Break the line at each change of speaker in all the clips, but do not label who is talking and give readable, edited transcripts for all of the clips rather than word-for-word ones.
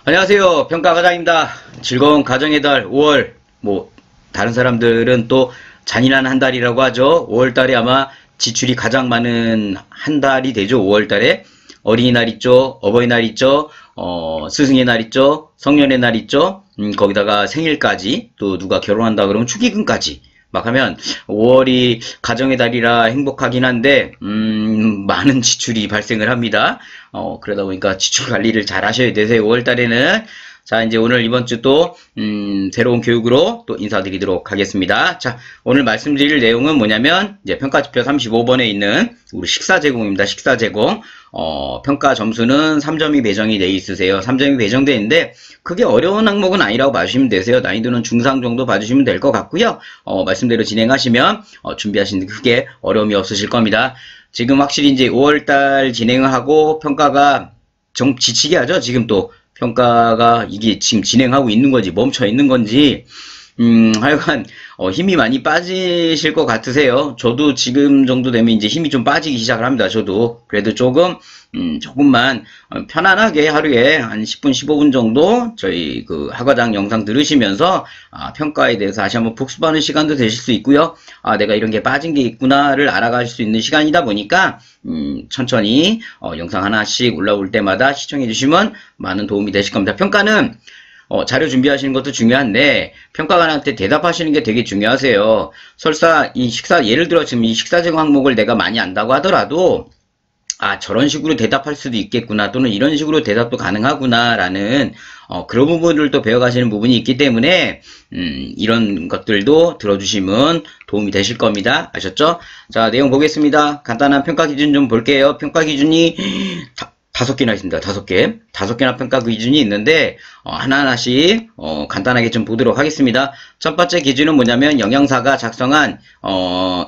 안녕하세요. 평가과장입니다. 즐거운 가정의 달 5월, 다른 사람들은 또 잔인한 한 달이라고 하죠. 5월달에 아마 지출이 가장 많은 한 달이 되죠. 5월달에 어린이날 있죠. 어버이날 있죠. 스승의 날 있죠. 성년의 날 있죠. 거기다가 생일까지, 또 누가 결혼한다 그러면 축의금까지 막 하면 5월이 가정의 달이라 행복하긴 한데 많은 지출이 발생을 합니다. 그러다 보니까 지출 관리를 잘 하셔야 되세요. 5월 달에는. 자, 이제 오늘 이번 주 또 새로운 교육으로 또 인사드리도록 하겠습니다. 자, 오늘 말씀드릴 내용은 뭐냐면 이제 평가지표 35번에 있는 우리 식사 제공입니다. 식사 제공. 평가 점수는 3점이 배정이 돼 있으세요. 3점이 배정돼 있는데 크게 어려운 항목은 아니라고 봐주시면 되세요. 난이도는 중상 정도 봐주시면 될 것 같고요. 말씀대로 진행하시면 준비하시는데 크게 어려움이 없으실 겁니다. 지금 확실히 이제 5월달 진행을 하고 평가가 좀 지치게 하죠. 지금 또 평가가 이게 지금 진행하고 있는 건지 멈춰 있는 건지 하여간 힘이 많이 빠지실 것 같으세요. 저도 지금 정도 되면 이제 힘이 좀 빠지기 시작을 합니다. 저도 그래도 조금만 편안하게 하루에 한 10분 15분 정도 저희 그 하과장 영상 들으시면서 평가에 대해서 다시 한번 복습하는 시간도 되실 수 있고요. 내가 이런 게 빠진 게 있구나를 알아가실 수 있는 시간이다 보니까 천천히 영상 하나씩 올라올 때마다 시청해 주시면 많은 도움이 되실 겁니다. 평가는 자료 준비하시는 것도 중요한데 평가관한테 대답하시는 게 되게 중요하세요. 설사 이 식사, 예를 들어 지금 이 식사 제공 항목을 내가 많이 안다고 하더라도 저런 식으로 대답할 수도 있겠구나, 또는 이런 식으로 대답도 가능하구나 라는 그런 부분을 또 배워가시는 부분이 있기 때문에 이런 것들도 들어주시면 도움이 되실 겁니다. 아셨죠? 자, 내용 보겠습니다. 간단한 평가 기준 좀 볼게요. 평가 기준이 5개나 있습니다. 5개. 5개나 평가 기준이 있는데, 하나하나씩, 간단하게 좀 보도록 하겠습니다. 첫 번째 기준은 뭐냐면, 영양사가 작성한,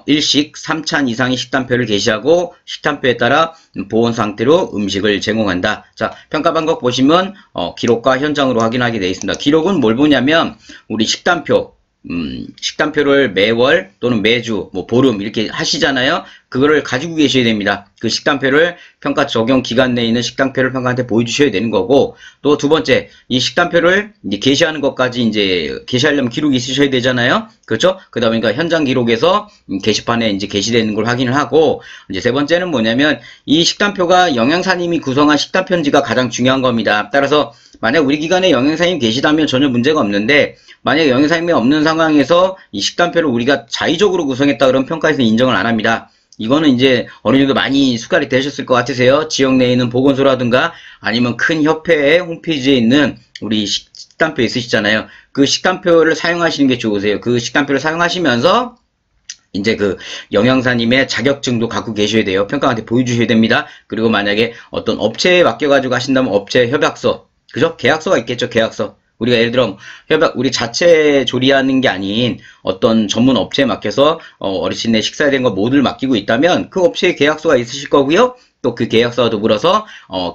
일식 3찬 이상의 식단표를 게시하고, 식단표에 따라 보온 상태로 음식을 제공한다. 자, 평가 방법 보시면, 기록과 현장으로 확인하게 되어 있습니다. 기록은 뭘 보냐면, 우리 식단표를 매월 또는 매주, 보름 이렇게 하시잖아요. 그거를 가지고 계셔야 됩니다. 그 식단표를 평가 적용 기간 내에 있는 식단표를 평가한테 보여주셔야 되는 거고, 또 두 번째, 이 식단표를 이제 게시하는 것까지 이제 게시하려면 기록이 있으셔야 되잖아요. 그렇죠? 그러다 보니까 현장 기록에서 게시판에 이제 게시되는 걸 확인을 하고, 이제 세 번째는 뭐냐면 이 식단표가 영양사님이 구성한 식단표인지가 가장 중요한 겁니다. 따라서 만약 우리 기관에 영양사님 계시다면 전혀 문제가 없는데, 만약 영양사님이 없는 상황에서 이 식단표를 우리가 자의적으로 구성했다 그러면 평가에서 인정을 안 합니다. 이거는 이제 어느 정도 많이 숙달이 되셨을 것 같으세요. 지역 내에 있는 보건소라든가 아니면 큰 협회의 홈페이지에 있는 우리 식단표 있으시잖아요. 그 식단표를 사용하시는 게 좋으세요. 그 식단표를 사용하시면서 이제 그 영양사님의 자격증도 갖고 계셔야 돼요. 평가한테 보여주셔야 됩니다. 그리고 만약에 어떤 업체에 맡겨가지고 하신다면 업체 협약서, 그죠? 계약서가 있겠죠. 계약서. 우리가 예를 들어 우리 자체 조리하는 게 아닌 어떤 전문 업체에 맡겨서 어르신의 식사에 대한 거 모두를 맡기고 있다면 그 업체에 계약서가 있으실 거고요. 또 그 계약서와 더불어서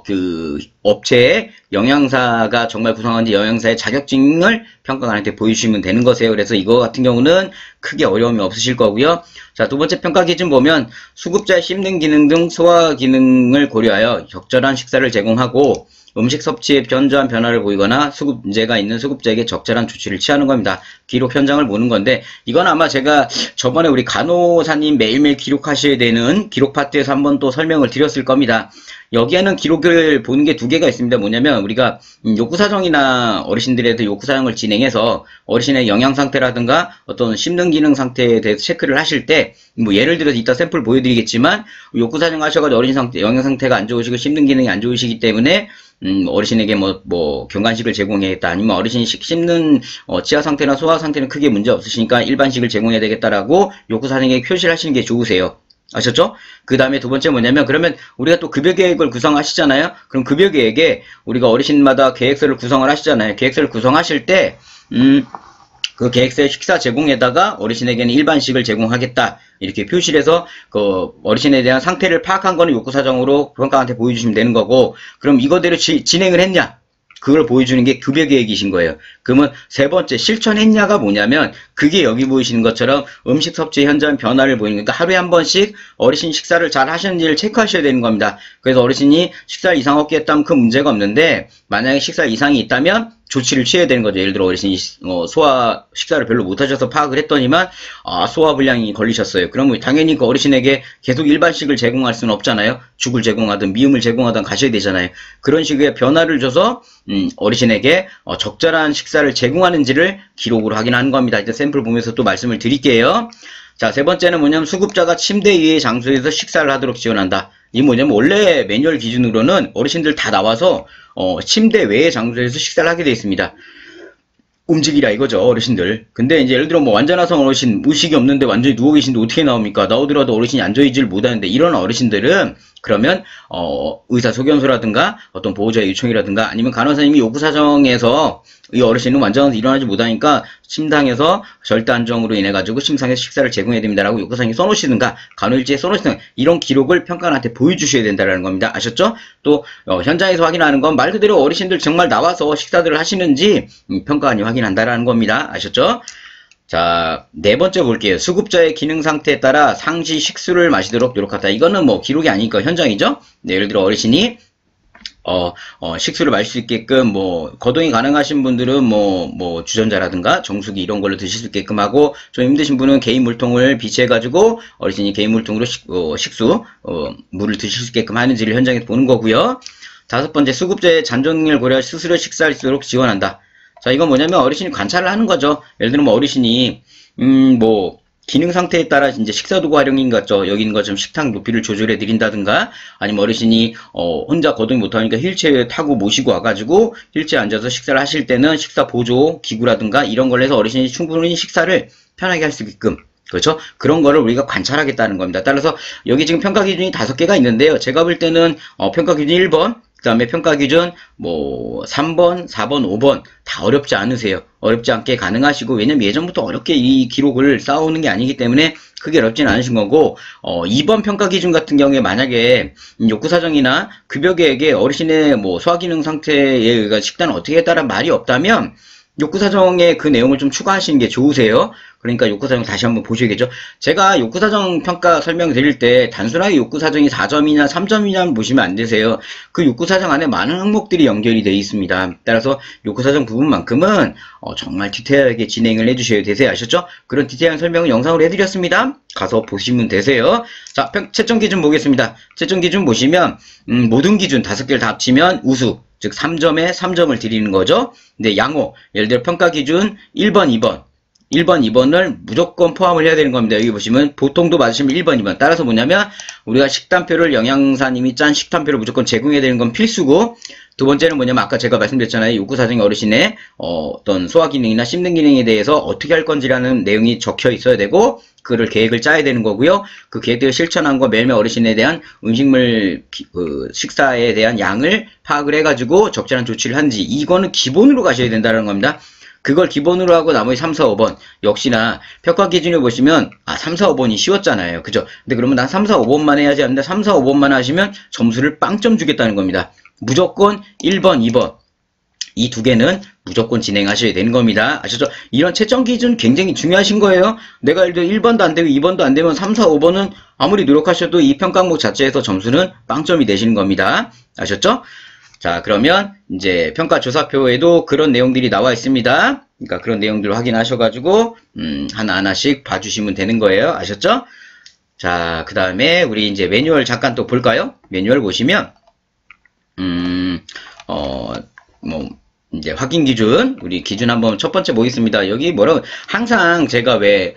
그 업체의 영양사가 정말 구성한지 영양사의 자격증을 평가관한테 보여주시면 되는 거세요. 그래서 이거 같은 경우는 크게 어려움이 없으실 거고요. 자, 두 번째 평가 기준 보면 수급자의 씹는 기능 등 소화 기능을 고려하여 적절한 식사를 제공하고 음식 섭취에 현저한 변화를 보이거나 수급 문제가 있는 수급자에게 적절한 조치를 취하는 겁니다. 기록 현장을 보는 건데, 이건 아마 제가 저번에 우리 간호사님 매일매일 기록하셔야 되는 기록 파트에서 한번 또 설명을 드렸을 겁니다. 여기에는 기록을 보는 게 두 개가 있습니다. 뭐냐면 우리가 욕구사정이나 어르신들에도 욕구사정을 진행해서 어르신의 영양 상태라든가 어떤 씹는 기능 상태에 대해서 체크를 하실 때, 예를 들어서 이따 샘플 보여드리겠지만 욕구사정 하셔가지고 어르신 상태, 영양 상태가 안 좋으시고 씹는 기능이 안 좋으시기 때문에 어르신에게 경간식을 제공해야겠다, 아니면 어르신이 씹는 치아 상태나 소화 상태는 크게 문제 없으시니까 일반식을 제공해야 되겠다라고 욕구사정에 표시를 하시는 게 좋으세요. 아셨죠? 그 다음에 두 번째 뭐냐면, 그러면 우리가 또 급여 계획을 구성하시잖아요. 그럼 급여 계획에 우리가 어르신마다 계획서를 구성을 하시잖아요. 계획서를 구성하실 때 그 계획서의 식사 제공에다가 어르신에게는 일반식을 제공하겠다 이렇게 표시를 해서 그 어르신에 대한 상태를 파악한 거는 욕구사정으로 평가한테 보여주시면 되는 거고, 그럼 이거대로 진행을 했냐? 그걸 보여주는 게 급여 계획이신 거예요. 그러면 세 번째 실천했냐가 뭐냐면 그게 여기 보이시는 것처럼 음식 섭취 현장 변화를 보이는 거니까 하루에 한 번씩 어르신 식사를 잘 하셨는지를 체크하셔야 되는 겁니다. 그래서 어르신이 식사 이상 없게 했다면 큰 문제가 없는데 만약에 식사 이상이 있다면 조치를 취해야 되는 거죠. 예를 들어 어르신이 소화 식사를 별로 못하셔서 파악을 했더니만 소화불량이 걸리셨어요. 그러면 당연히 그 어르신에게 계속 일반식을 제공할 수는 없잖아요. 죽을 제공하든 미음을 제공하든 가셔야 되잖아요. 그런 식의 변화를 줘서 어르신에게 적절한 식사를 제공하는지를 기록으로 확인하는 겁니다. 이제 샘플 보면서 또 말씀을 드릴게요. 자, 세 번째는 뭐냐면 수급자가 침대 이외의 장소에서 식사를 하도록 지원한다. 이 뭐냐면 원래 매뉴얼 기준으로는 어르신들 다 나와서 침대 외의 장소에서 식사를 하게 되어 있습니다. 움직이라 이거죠, 어르신들. 근데 이제 예를 들어 뭐 완전화성 어르신 의식이 없는데 완전히 누워 계신데 어떻게 나옵니까? 나오더라도 어르신이 앉아있지를 못하는데 이런 어르신들은 그러면 의사소견서라든가 어떤 보호자의 요청이라든가 아니면 간호사님이 요구사정에서 이 어르신은 완전히 일어나지 못하니까 침상에서 절대안정으로 인해 가지고 침상에서 식사를 제공해야 됩니다라고 요구사정에 써놓으시든가 간호일지에 써놓으시든가 이런 기록을 평가관한테 보여주셔야 된다는 겁니다. 아셨죠? 또 현장에서 확인하는 건 말 그대로 어르신들 정말 나와서 식사들을 하시는지 평가관이 확인한다라는 겁니다. 아셨죠? 자, 네 번째 볼게요. 수급자의 기능 상태에 따라 상시 식수를 마시도록 노력하다. 이거는 뭐 기록이 아니니까 현장이죠? 네, 예를 들어 어르신이 식수를 마실 수 있게끔 뭐 거동이 가능하신 분들은 뭐 주전자라든가 정수기 이런 걸로 드실 수 있게끔 하고 좀 힘드신 분은 개인 물통을 비치해 가지고 어르신이 개인 물통으로 식수 물을 드실 수 있게끔 하는지를 현장에서 보는 거고요. 다섯 번째, 수급자의 잔존을 고려해 스스로 식사할 수 있도록 지원한다. 자, 이건 뭐냐면 어르신이 관찰을 하는 거죠. 예를 들면 뭐 어르신이 뭐 기능 상태에 따라 이제 식사도구 활용인 것 같죠. 여기 있는 것처럼 식탁 높이를 조절해 드린다든가 아니면 어르신이 혼자 거동이 못하니까 휠체어 타고 모시고 와가지고 휠체어에 앉아서 식사를 하실 때는 식사 보조 기구라든가 이런 걸 해서 어르신이 충분히 식사를 편하게 할 수 있게끔, 그렇죠? 그런 거를 우리가 관찰하겠다는 겁니다. 따라서 여기 지금 평가 기준이 5개가 있는데요. 제가 볼 때는 평가 기준 1번, 그 다음에 평가 기준 뭐 3번, 4번, 5번 다 어렵지 않으세요. 어렵지 않게 가능하시고, 왜냐면 예전부터 어렵게 이 기록을 쌓아오는 게 아니기 때문에 크게 어렵진 않으신 거고, 2번 평가 기준 같은 경우에 만약에 욕구사정이나 급여계획에 어르신의 뭐 소화기능 상태에 의한 식단을 어떻게 했다는 말이 없다면 욕구사정에 그 내용을 좀 추가하시는 게 좋으세요. 그러니까 욕구사정 다시 한번 보셔야겠죠. 제가 욕구사정 평가 설명 드릴 때 단순하게 욕구사정이 4점이냐 3점이냐 보시면 안 되세요. 그 욕구사정 안에 많은 항목들이 연결이 되어 있습니다. 따라서 욕구사정 부분만큼은 정말 디테일하게 진행을 해주셔야 되세요. 아셨죠? 그런 디테일한 설명은 영상으로 해드렸습니다. 가서 보시면 되세요. 자, 채점 기준 보겠습니다. 채점 기준 보시면 모든 기준 5개를 다 합치면 우수, 즉 3점에 3점을 드리는 거죠. 근데 양호, 예를 들어 평가 기준 1번, 2번 2번을 무조건 포함을 해야 되는 겁니다. 여기 보시면 보통도 맞으시면 1번, 2번. 따라서 뭐냐면 우리가 식단표를 영양사님이 짠 식단표를 무조건 제공해야 되는 건 필수고, 두 번째는 뭐냐면 아까 제가 말씀드렸잖아요. 욕구사정의 어르신의 어떤 소화기능이나 씹는 기능에 대해서 어떻게 할 건지라는 내용이 적혀 있어야 되고, 그를 계획을 짜야 되는 거고요. 그 계획을 실천한 거 매일매일 어르신에 대한 음식물 식사에 대한 양을 파악을 해가지고 적절한 조치를 하는지, 이거는 기본으로 가셔야 된다는 겁니다. 그걸 기본으로 하고 나머지 3, 4, 5번 역시나 평가 기준을 보시면 3, 4, 5번이 쉬웠잖아요. 그죠? 근데 그러면 난 3, 4, 5번만 해야지 하는데 3, 4, 5번만 하시면 점수를 빵점 주겠다는 겁니다. 무조건 1번, 2번 이 두 개는 무조건 진행하셔야 되는 겁니다. 아셨죠? 이런 채점 기준 굉장히 중요하신 거예요. 내가 예를 들어 1번도 안 되고 2번도 안 되면 3, 4, 5번은 아무리 노력하셔도 이 평가 항목 자체에서 점수는 빵점이 되시는 겁니다. 아셨죠? 자, 그러면 이제 평가 조사표에도 그런 내용들이 나와 있습니다. 그러니까 그런 내용들을 확인하셔가지고 하나하나씩 봐주시면 되는 거예요. 아셨죠? 자, 그 다음에 우리 이제 매뉴얼 잠깐 또 볼까요? 매뉴얼 보시면 뭐 이제 확인 기준, 우리 기준 한번 첫 번째 보겠습니다. 여기 뭐라고 항상 제가 왜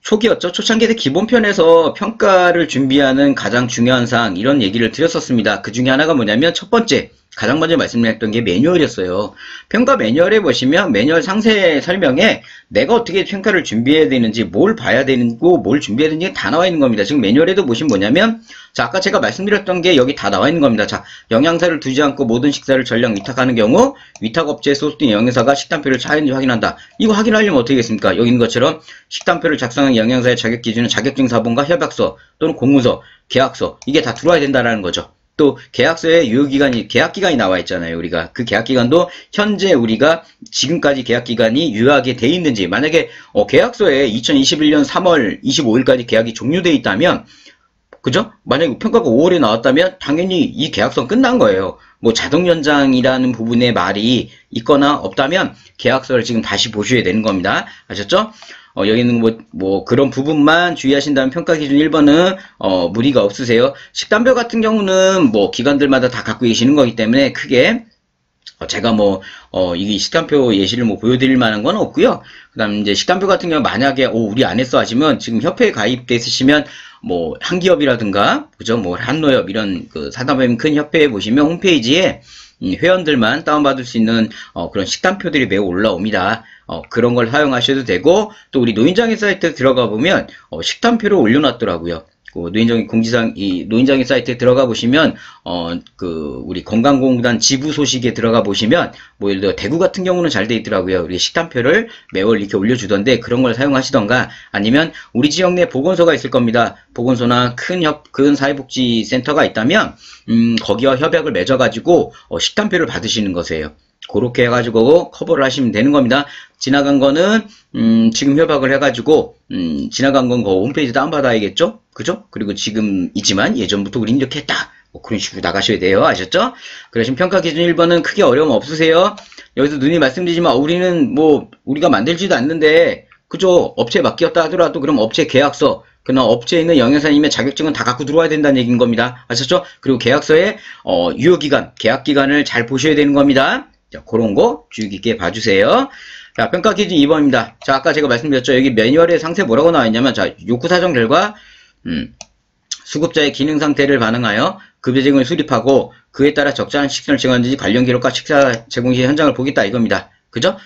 초기였죠. 초창기 때 기본편에서 평가를 준비하는 가장 중요한 사항 이런 얘기를 드렸었습니다. 그 중에 하나가 뭐냐면 첫 번째 가장 먼저 말씀드렸던 게 매뉴얼이었어요. 평가 매뉴얼에 보시면 매뉴얼 상세 설명에 내가 어떻게 평가를 준비해야 되는지, 뭘 봐야 되고 뭘 준비해야 되는지 다 나와 있는 겁니다. 지금 매뉴얼에도 보시면 뭐냐면, 자, 아까 제가 말씀드렸던 게 여기 다 나와 있는 겁니다. 자, 영양사를 두지 않고 모든 식사를 전량 위탁하는 경우 위탁업체에 소속된 영양사가 식단표를 잘 확인한다. 이거 확인하려면 어떻게 하겠습니까? 여기 있는 것처럼 식단표를 작성한 영양사의 자격 기준은 자격증 사본과 협약서 또는 공문서, 계약서 이게 다 들어와야 된다는 거죠. 또 계약서에 유효기간이 계약기간이 나와 있잖아요. 우리가 그 계약기간도 현재 우리가 지금까지 계약기간이 유효하게 돼 있는지, 만약에 계약서에 2021년 3월 25일까지 계약이 종료돼 있다면, 그죠? 만약에 평가가 5월에 나왔다면 당연히 이 계약서 끝난 거예요. 뭐 자동 연장이라는 부분에 말이 있거나 없다면 계약서를 지금 다시 보셔야 되는 겁니다. 아셨죠? 여기는 뭐 그런 부분만 주의하신다면 평가 기준 1번은 무리가 없으세요. 식단표 같은 경우는 뭐 기관들마다 다 갖고 계시는 거기 때문에 크게 제가 이게 식단표 예시를 보여드릴 만한 건 없고요. 그 다음 이제 식단표 같은 경우 만약에, 우리 안 했어 하시면 지금 협회에 가입돼 있으시면 한기업이라든가, 그죠? 한노협 이런 사단법인 큰 협회에 보시면 홈페이지에 회원들만 다운받을 수 있는 그런 식단표들이 매우 올라옵니다. 그런 걸 사용하셔도 되고, 또 우리 노인장애 사이트에 들어가 보면 식단표를 올려놨더라고요. 노인장애 사이트에 들어가 보시면, 우리 건강공단 지부 소식에 들어가 보시면, 예를 들어 대구 같은 경우는 잘 돼 있더라고요. 우리 식단표를 매월 이렇게 올려주던데, 그런 걸 사용하시던가, 아니면 우리 지역 내 보건소가 있을 겁니다. 보건소나 큰 사회복지센터가 있다면, 거기와 협약을 맺어가지고, 식단표를 받으시는 거세요. 그렇게 해가지고 커버를 하시면 되는 겁니다. 지나간 거는 지금 협약을 해가지고 지나간 건 그 홈페이지 다운받아야겠죠? 그죠? 그리고 지금이지만 예전부터 우린 이렇게 했다. 그런 식으로 나가셔야 돼요. 아셨죠? 그러시면 평가 기준 1번은 크게 어려움 없으세요. 여기서 누님 말씀드리지만 우리는 우리가 만들지도 않는데, 그죠? 업체에 맡겼다 하더라도 그럼 업체 계약서, 그러나 업체에 있는 영양사님의 자격증은 다 갖고 들어와야 된다는 얘기인 겁니다. 아셨죠? 그리고 계약서에 유효기간, 계약기간을 잘 보셔야 되는 겁니다. 자, 그런 거 주의 깊게 봐주세요. 자, 평가 기준 2번입니다. 자, 아까 제가 말씀드렸죠. 여기 매뉴얼에 상세 뭐라고 나와 있냐면, 자, 욕구 사정 결과, 수급자의 기능 상태를 반영하여 급여 제공을 수립하고, 그에 따라 적절한 식사를 제공하는지 관련 기록과 식사 제공 시 현장을 보겠다 이겁니다. 그죠?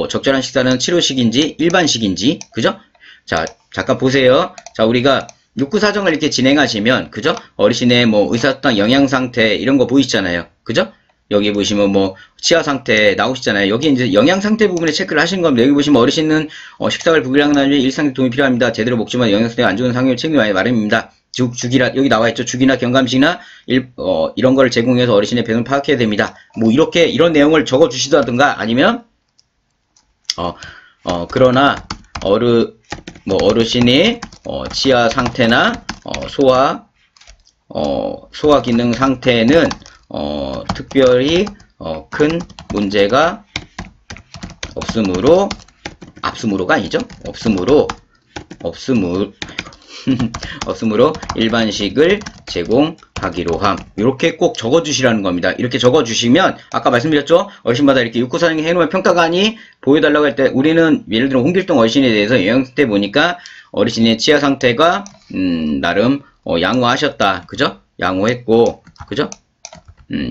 적절한 식사는 치료식인지 일반식인지, 그죠? 자, 잠깐 보세요. 자, 우리가 욕구 사정을 이렇게 진행하시면, 그죠? 어르신의 의사소통 영양 상태 이런 거 보이시잖아요. 그죠? 여기 보시면 치아 상태 나오시잖아요. 여기 이제 영양 상태 부분에 체크를 하시는 겁니다. 여기 보시면 어르신은 식사를 불량하는 일상 도움이 필요합니다. 제대로 먹지만 영양 상태가 안 좋은 상황을 챙겨야 마련입니다. 죽이나 여기 나와 있죠. 죽이나 경감식이나 이런 거를 제공해서 어르신의 배는 파악해야 됩니다. 이런 내용을 적어 주시다든가, 아니면 그러나 어르신이 치아 상태나 소화 기능 상태는 특별히 큰 문제가 없으므로가 아니죠. 없으므로 일반식을 제공하기로 함. 이렇게 꼭 적어주시라는 겁니다. 이렇게 적어주시면, 아까 말씀드렸죠? 어르신마다 이렇게 육구사정에 해놓으면 평가관이 보여달라고 할 때, 우리는 예를 들어 홍길동 어르신에 대해서 영양상태 보니까 어르신의 치아 상태가 나름 양호하셨다. 그죠? 양호했고, 그죠?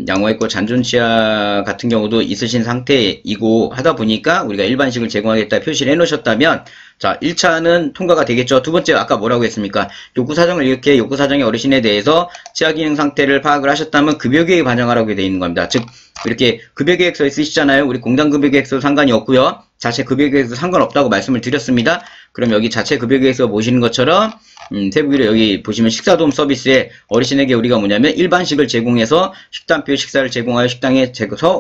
양호했고 잔존치아 같은 경우도 있으신 상태이고 하다 보니까 우리가 일반식을 제공하겠다 표시를 해놓으셨다면, 자, 1차는 통과가 되겠죠. 두 번째, 아까 뭐라고 했습니까? 욕구사정을 이렇게 욕구사정의 어르신에 대해서 치아기능 상태를 파악을 하셨다면 급여계획에 반영하라고 되어 있는 겁니다. 즉, 이렇게 급여계획서에 쓰시잖아요. 우리 공단 급여계획서 상관이 없고요. 자체 급여계획서 상관없다고 말씀을 드렸습니다. 그럼 여기 자체 급여계획서 보시는 것처럼 세부기로 여기 보시면 식사도움 서비스에 어르신에게 우리가 뭐냐면 일반식을 제공해서 식단표 식사를 제공하여 식당에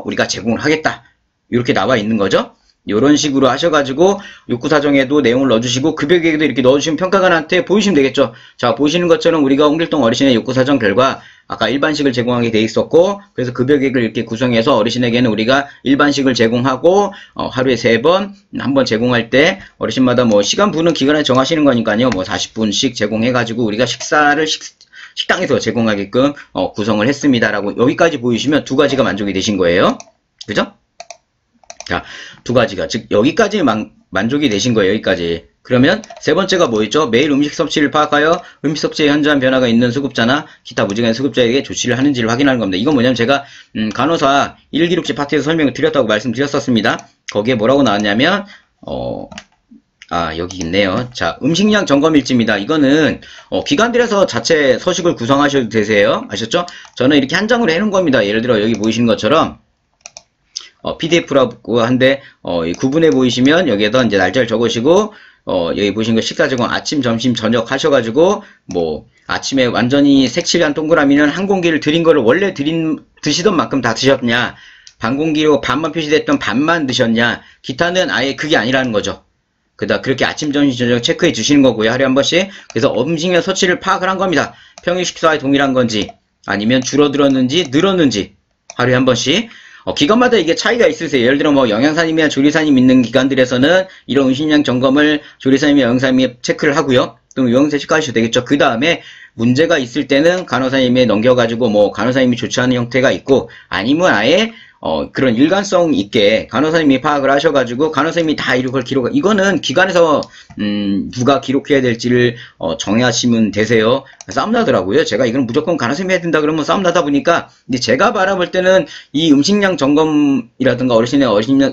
우리가 제공을 하겠다. 이렇게 나와 있는 거죠. 이런 식으로 하셔가지고 욕구사정에도 내용을 넣어주시고 급여계획에도 이렇게 넣어주시면 평가관한테 보이시면 되겠죠. 자, 보시는 것처럼 우리가 홍길동 어르신의 욕구사정 결과 아까 일반식을 제공하게 돼 있었고, 그래서 급여계획을 이렇게 구성해서 어르신에게는 우리가 일반식을 제공하고 하루에 3번, 한 번 제공할 때 어르신마다 시간부는 기간을 정하시는 거니까요. 40분씩 제공해가지고 우리가 식사를 식당에서 제공하게끔 구성을 했습니다라고 여기까지 보이시면 두 가지가 만족이 되신 거예요. 그죠? 자, 두 가지가, 즉 여기까지 만족이 되신 거예요. 여기까지. 그러면 세 번째가 뭐였죠? 매일 음식 섭취를 파악하여 음식 섭취에 현저한 변화가 있는 수급자나 기타 무증한 수급자에게 조치를 하는지를 확인하는 겁니다. 이건 뭐냐면 제가 간호사 1기록지 파트에서 설명을 드렸다고 말씀드렸었습니다. 거기에 뭐라고 나왔냐면 여기 있네요. 자, 음식량 점검 일지입니다. 이거는 기관들에서 자체 서식을 구성하셔도 되세요. 아셨죠? 저는 이렇게 한 장으로 해놓은 겁니다. 예를 들어 여기 보이시는 것처럼 PDF라고 한데 구분해 보이시면 여기에다 이제 날짜를 적으시고 여기 보신 거 식사 제공 아침, 점심, 저녁 하셔가지고, 뭐, 아침에 완전히 색칠한 동그라미는 한 공기를 드린 거를 원래 드시던 만큼 다 드셨냐, 반 공기로 반만 표시됐던 반만 드셨냐, 기타는 아예 그게 아니라는 거죠. 그렇게 아침, 점심, 저녁 체크해 주시는 거고요. 하루에 한 번씩. 그래서 음식량 섭취를 파악을 한 겁니다. 평일 식사와 동일한 건지, 아니면 줄어들었는지, 늘었는지, 하루에 한 번씩. 기관마다 이게 차이가 있으세요. 예를 들어 뭐 영양사님이나 조리사님 있는 기관들에서는 이런 음식량 점검을 조리사님이나 영양사님이 체크를 하고요. 또 영양사 체크하셔도 되겠죠. 그 다음에 문제가 있을 때는 간호사님에 넘겨가지고 뭐 간호사님이 조치하는 형태가 있고, 아니면 아예 그런 일관성 있게 간호사님이 파악을 하셔가지고 간호사님이 다 이걸 이거는 기관에서 누가 기록해야 될지를 정하시면 되세요. 싸움 나더라고요. 제가 이건 무조건 간호사님이 해야 된다 그러면 싸움 나다 보니까, 근데 제가 바라볼 때는 이 음식량 점검이라든가 어르신의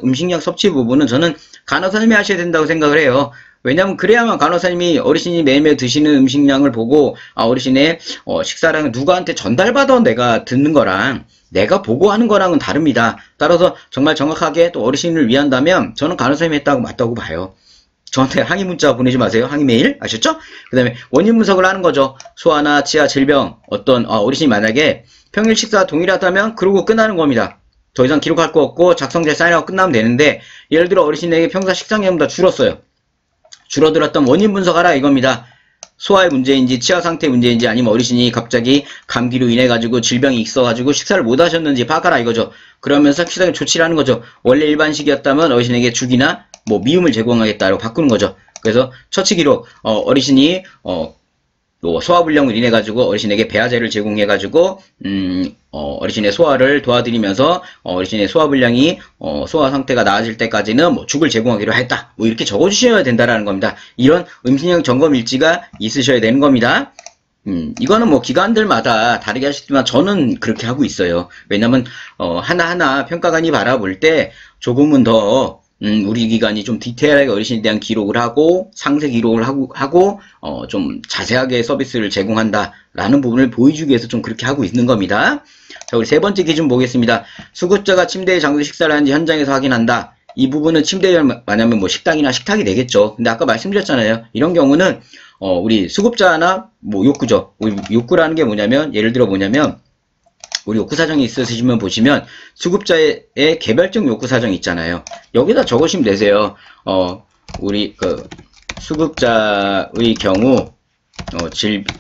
음식량 섭취 부분은 저는 간호사님이 하셔야 된다고 생각을 해요. 왜냐면 그래야만 간호사님이 어르신이 매일매일 드시는 음식량을 보고, 어르신의 식사량을 누구한테 전달받아 내가 듣는 거랑 내가 보고하는 거랑은 다릅니다. 따라서 정말 정확하게 또 어르신을 위한다면 저는 간호사님이 했다고 맞다고 봐요. 저한테 항의 문자 보내지 마세요. 항의 메일. 아셨죠? 그 다음에 원인 분석을 하는 거죠. 소아나 치아 질병, 어르신이 만약에 평일 식사 동일하다면 그러고 끝나는 겁니다. 더 이상 기록할 거 없고 작성제 사인하고 끝나면 되는데, 예를 들어 어르신에게 평소 식사량보다 줄었어요. 줄어들었던 원인 분석하라 이겁니다. 소화의 문제인지 치아 상태 문제인지, 아니면 어르신이 갑자기 감기로 인해 가지고 질병이 있어가지고 식사를 못 하셨는지 파악하라 이거죠. 그러면서 식사에 조치를 하는 거죠. 원래 일반식이었다면 어르신에게 죽이나 뭐 미음을 제공하겠다고 바꾸는 거죠. 그래서 처치 기록, 어르신이 소화불량으로 인해 가지고 어르신에게 배아제를 제공해 가지고 어르신의 소화를 도와드리면서 어르신의 소화불량이 소화 상태가 나아질 때까지는 뭐 죽을 제공하기로 했다. 뭐 이렇게 적어주셔야 된다라는 겁니다. 이런 음식량 점검 일지가 있으셔야 되는 겁니다. 이거는 뭐 기관들마다 다르게 하시지만 저는 그렇게 하고 있어요. 왜냐면 하나하나 평가관이 바라볼 때 조금은 더 우리 기관이 좀 디테일하게 어르신에 대한 기록을 하고 상세 기록을 하고 좀 자세하게 서비스를 제공한다라는 부분을 보여주기 위해서 좀 그렇게 하고 있는 겁니다. 자, 우리 세 번째 기준 보겠습니다. 수급자가 침대에 장소 식사를 하는지 현장에서 확인한다. 이 부분은 침대에 만약에 뭐 식당이나 식탁이 되겠죠. 근데 아까 말씀드렸잖아요. 이런 경우는 우리 수급자나 뭐 욕구죠. 우리 욕구라는 게 뭐냐면, 예를 들어 뭐냐면, 우리 욕구 사정이 있으시면 보시면 수급자의 개별적 욕구 사정이 있잖아요. 여기다 적으시면 되세요. 우리 수급자의 경우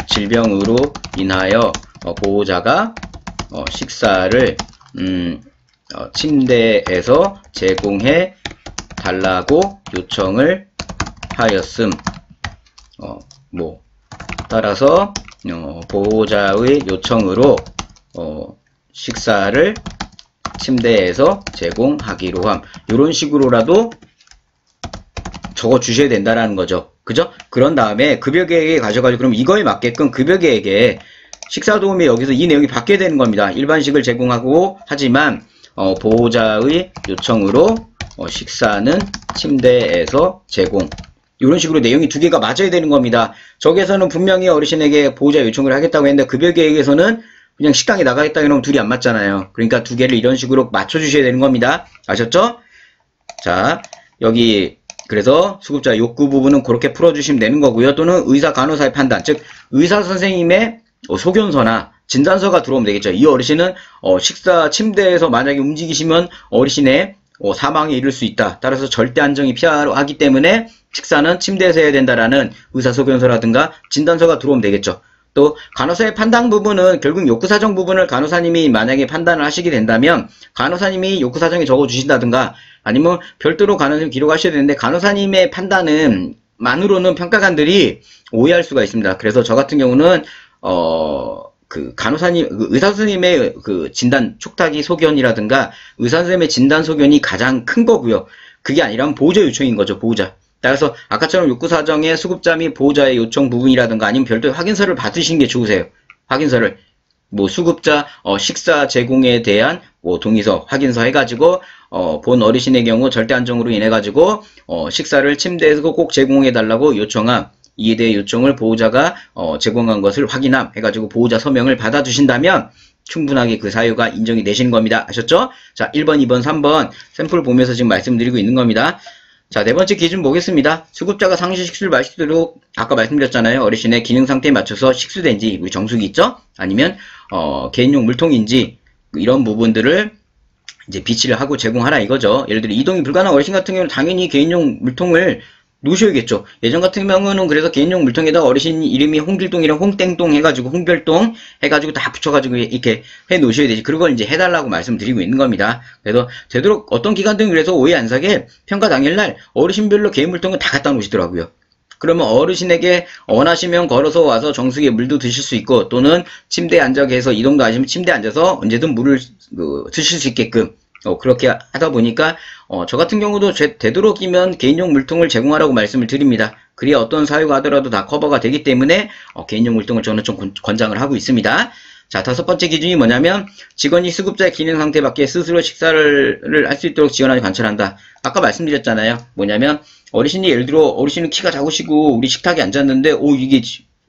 질병으로 인하여 보호자가 식사를 침대에서 제공해 달라고 요청을 하였음. 따라서 보호자의 요청으로 식사를 침대에서 제공하기로 함. 이런 식으로라도 적어 주셔야 된다라는 거죠. 그죠? 그런 다음에 급여계획에 가셔가지고 그럼 이거에 맞게끔 급여계획에 식사 도우미 여기서 이 내용이 바뀌어야 되는 겁니다. 일반식을 제공하고 하지만 보호자의 요청으로 식사는 침대에서 제공. 이런 식으로 내용이 두 개가 맞아야 되는 겁니다. 저기에서는 분명히 어르신에게 보호자 요청을 하겠다고 했는데 급여계획에서는 그냥 식당에 나가겠다 이러면 둘이 안 맞잖아요. 그러니까 두 개를 이런 식으로 맞춰주셔야 되는 겁니다. 아셨죠? 자, 여기 그래서 수급자 욕구 부분은 그렇게 풀어주시면 되는 거고요. 또는 의사 간호사의 판단, 즉 의사 선생님의 소견서나 진단서가 들어오면 되겠죠. 이 어르신은 식사 침대에서 만약에 움직이시면 어르신의 사망에 이를 수 있다. 따라서 절대 안정이 필요하기 때문에 식사는 침대에서 해야 된다라는 의사소견서라든가 진단서가 들어오면 되겠죠. 또 간호사의 판단 부분은 결국 욕구사정 부분을 간호사님이 만약에 판단을 하시게 된다면 간호사님이 욕구사정에 적어주신다든가, 아니면 별도로 간호사님 기록하셔야 되는데 간호사님의 판단은 만으로는 평가관들이 오해할 수가 있습니다. 그래서 저 같은 경우는 간호사님, 의사 선생님의 진단 촉탁이 소견이라든가 의사 선생님의 진단 소견이 가장 큰 거고요. 그게 아니라면 보호자 요청인 거죠. 보호자. 따라서 아까처럼 욕구사정의 수급자 및 보호자의 요청 부분이라든가 아니면 별도의 확인서를 받으시는 게 좋으세요. 확인서를 수급자 식사 제공에 대한 동의서, 확인서 해가지고 본 어르신의 경우 절대 안정으로 인해 가지고 식사를 침대에서 꼭 제공해 달라고 요청함. 이에 대해 요청을 보호자가 제공한 것을 확인함 해가지고 보호자 서명을 받아주신다면 충분하게 그 사유가 인정이 되시는 겁니다. 아셨죠? 자, 1번, 2번, 3번 샘플 보면서 지금 말씀드리고 있는 겁니다. 자, 네 번째 기준 보겠습니다. 수급자가 상시 식수를 마시도록 아까 말씀드렸잖아요. 어르신의 기능 상태에 맞춰서 식수된지, 우리 정수기 있죠? 아니면 개인용 물통인지 이런 부분들을 이제 비치를 하고 제공하라 이거죠. 예를 들어 이동이 불가능한 어르신 같은 경우는 당연히 개인용 물통을 놓으셔야겠죠. 예전 같은 경우는 그래서 개인용 물통에다가 어르신 이름이 홍길동이랑 홍땡동 해가지고 홍별동 해가지고 다 붙여가지고 이렇게 해 놓으셔야 되지. 그걸 이제 해달라고 말씀드리고 있는 겁니다. 그래서 되도록 어떤 기관들은 그래서 오해 안 사게 평가 당일날 어르신별로 개인 물통을 다 갖다 놓으시더라고요. 그러면 어르신에게 원하시면 걸어서 와서 정수기에 물도 드실 수 있고 또는 침대에 앉아 계서 이동도 하시면 침대에 앉아서 언제든 물을 드실 수 있게끔 그렇게 하다 보니까 저 같은 경우도 되도록이면 개인용 물통을 제공하라고 말씀을 드립니다. 그래야 어떤 사유가 하더라도 다 커버가 되기 때문에 개인용 물통을 저는 좀 권장을 하고 있습니다. 자, 다섯 번째 기준이 뭐냐면 직원이 수급자의 기능 상태 밖에 스스로 식사를 할 수 있도록 지원하지 관찰한다. 아까 말씀드렸잖아요. 뭐냐면 어르신이 예를 들어 어르신은 키가 작으시고 우리 식탁에 앉았는데 이게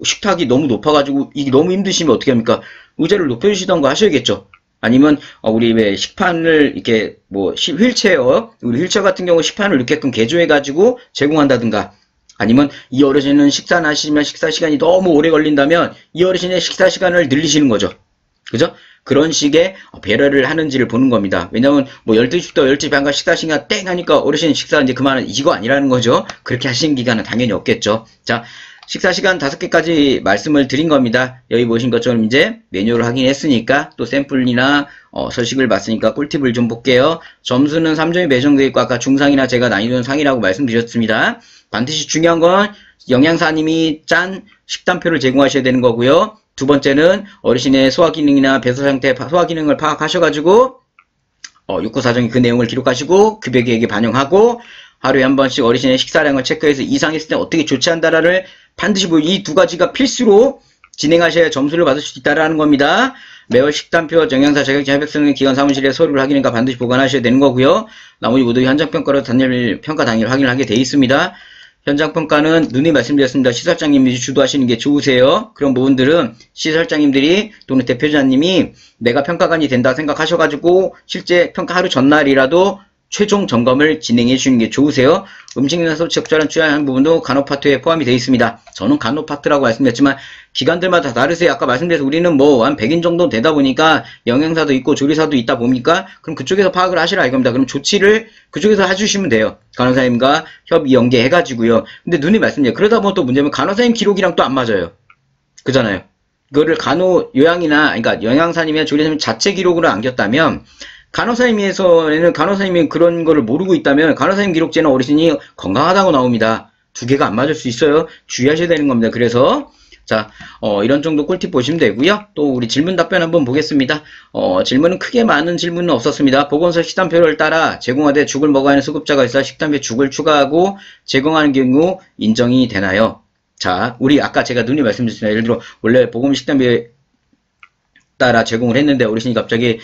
식탁이 너무 높아가지고 이게 너무 힘드시면 어떻게 합니까? 의자를 높여주시던가 하셔야겠죠. 아니면 우리 왜 식판을 이렇게 휠체어 우리 휠체어 같은 경우 식판을 넣게끔 개조해가지고 제공한다든가 아니면 이 어르신은 식사를 하시면 식사 시간이 너무 오래 걸린다면 이 어르신의 식사 시간을 늘리시는 거죠. 그죠? 그런 식의 배려를 하는지를 보는 겁니다. 왜냐면 12시부터 12시 반까지 식사 시간 땡 하니까 어르신 식사 이제 그만은 이거 아니라는 거죠. 그렇게 하시는 기간은 당연히 없겠죠. 자, 식사 시간 5개까지 말씀을 드린 겁니다. 여기 보신 것처럼 이제 메뉴를 확인했으니까 또 샘플이나 서식을 봤으니까 꿀팁을 좀 볼게요. 점수는 3점이 배정되어 있고 아까 중상이나 제가 난이도는 상이라고 말씀드렸습니다. 반드시 중요한 건 영양사님이 짠 식단표를 제공하셔야 되는 거고요. 두 번째는 어르신의 소화기능이나 배설 상태, 소화기능을 파악하셔가지고 육구사정에 그 내용을 기록하시고 급여계획에 반영하고 하루에 한 번씩 어르신의 식사량을 체크해서 이상했을 때 어떻게 조치한다를 반드시 이 두 가지가 필수로 진행하셔야 점수를 받을 수 있다라는 겁니다. 매월 식단표, 영양사 자격증 협약서는 기관 사무실에 서류를 확인하니까 반드시 보관하셔야 되는 거고요. 나머지 모두 현장평가로 평가 당일 확인을 하게 되어 있습니다. 현장평가는 누누이 말씀드렸습니다. 시설장님이 주도하시는 게 좋으세요. 그런 부분들은 시설장님들이 또는 대표자님이 내가 평가관이 된다 생각하셔가지고 실제 평가 하루 전날이라도 최종 점검을 진행해 주시는 게 좋으세요. 음식이나 섭취 적절한 취하는 부분도 간호 파트에 포함이 되어 있습니다. 저는 간호 파트라고 말씀드렸지만 기관들마다 다르세요. 아까 말씀드려서 우리는 한 100인 정도 되다 보니까 영양사도 있고 조리사도 있다 보니까 그럼 그쪽에서 파악을 하시라 이겁니다. 그럼 조치를 그쪽에서 해주시면 돼요. 간호사님과 협의 연계해가지고요. 근데 눈이 말씀드려요. 그러다 보면 또 문제는 간호사님 기록이랑 또 안 맞아요. 그잖아요. 그거를 그러니까 영양사님이나 조리사님 자체 기록으로 남겼다면 간호사님에서는 간호사님이 그런 거를 모르고 있다면 간호사님 기록제는 어르신이 건강하다고 나옵니다. 두 개가 안 맞을 수 있어요. 주의하셔야 되는 겁니다. 그래서 자, 이런 정도 꿀팁 보시면 되고요. 또 우리 질문 답변 한번 보겠습니다. 질문은 크게 많은 질문은 없었습니다. 보건소 식단표를 따라 제공하되 죽을 먹어야 하는 수급자가 있어 식단표에 죽을 추가하고 제공하는 경우 인정이 되나요? 자, 우리 아까 제가 누누이 말씀드렸습니다. 예를 들어 원래 보건 식단표에 따라 제공을 했는데 어르신이 갑자기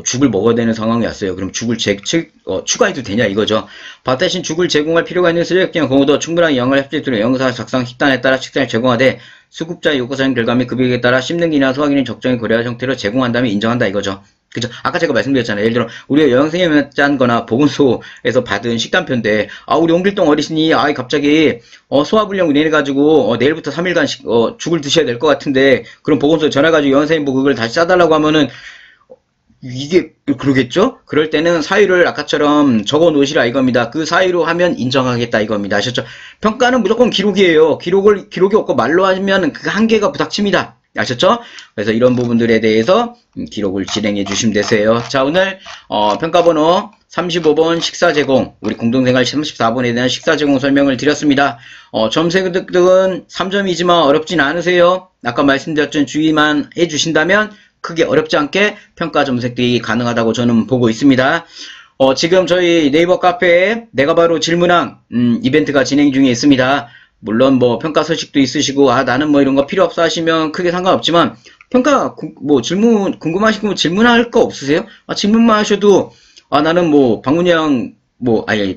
죽을 먹어야 되는 상황이 왔어요. 그럼 죽을 추가해도 되냐 이거죠. 밥 대신 죽을 제공할 필요가 있는 쓰레기형 경우도 충분한 영양을 흡수해주는 영양사 작성 식단에 따라 식단을 제공하되 수급자의 요구사항 결과및 급여에 따라 씹는 기나 소화기능 적정히 고려한 형태로 제공한다면 인정한다 이거죠. 그죠? 아까 제가 말씀드렸잖아요. 예를 들어 우리가 영양생활 짠거나 보건소에서 받은 식단표인데 우리 홍길동 어르신이 갑자기 소화불량 이래가지고 내일부터 3일간 죽을 드셔야 될 것 같은데 그럼 보건소에 전화가지고 영양생님 보고 그걸 다시 싸달라고 하면은 이게 그러겠죠? 그럴 때는 사유를 아까처럼 적어 놓으시라 이겁니다. 그 사유로 하면 인정하겠다 이겁니다. 아셨죠? 평가는 무조건 기록이에요. 기록이 없고 말로 하면 그 한계가 부닥칩니다. 아셨죠? 그래서 이런 부분들에 대해서 기록을 진행해 주시면 되세요. 자, 오늘 평가번호 35번 식사 제공, 우리 공동생활 34번에 대한 식사 제공 설명을 드렸습니다. 점수 획득은 3점이지만 어렵진 않으세요. 아까 말씀드렸던 주의만 해주신다면 크게 어렵지 않게 평가 점수 획득이 가능하다고 저는 보고 있습니다. 지금 저희 네이버 카페에 내가 바로 질문왕 이벤트가 진행 중에 있습니다. 물론 평가 서식도 있으시고 나는 이런 거 필요 없어 하시면 크게 상관없지만 평가 질문 궁금하시고 질문할 거 없으세요? 질문만 하셔도 나는 방문형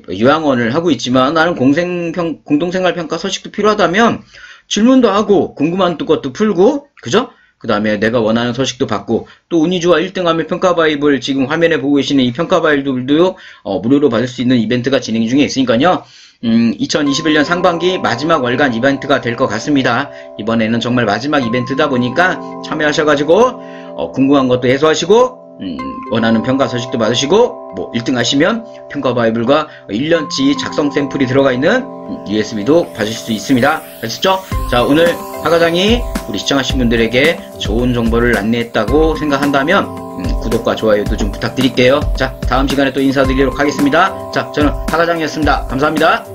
요양원을 하고 있지만 나는 공동생활 평가 서식도 필요하다면 질문도 하고 궁금한 것도 풀고 그죠? 그 다음에 내가 원하는 서식도 받고 또 운이 좋아 1등하면 평가바입을 지금 화면에 보고 계시는 이 평가바입들도 무료로 받을 수 있는 이벤트가 진행 중에 있으니까요. 2021년 상반기 마지막 월간 이벤트가 될 것 같습니다. 이번에는 정말 마지막 이벤트다 보니까 참여하셔가지고 궁금한 것도 해소하시고 원하는 평가 서식도 받으시고 뭐 1등 하시면 평가 바이블과 1년치 작성 샘플이 들어가 있는 USB도 받으실 수 있습니다. 아셨죠? 자, 오늘 하과장이 우리 시청하신 분들에게 좋은 정보를 안내했다고 생각한다면 구독과 좋아요도 좀 부탁드릴게요. 자, 다음 시간에 또 인사드리도록 하겠습니다. 자, 저는 하과장이었습니다. 감사합니다.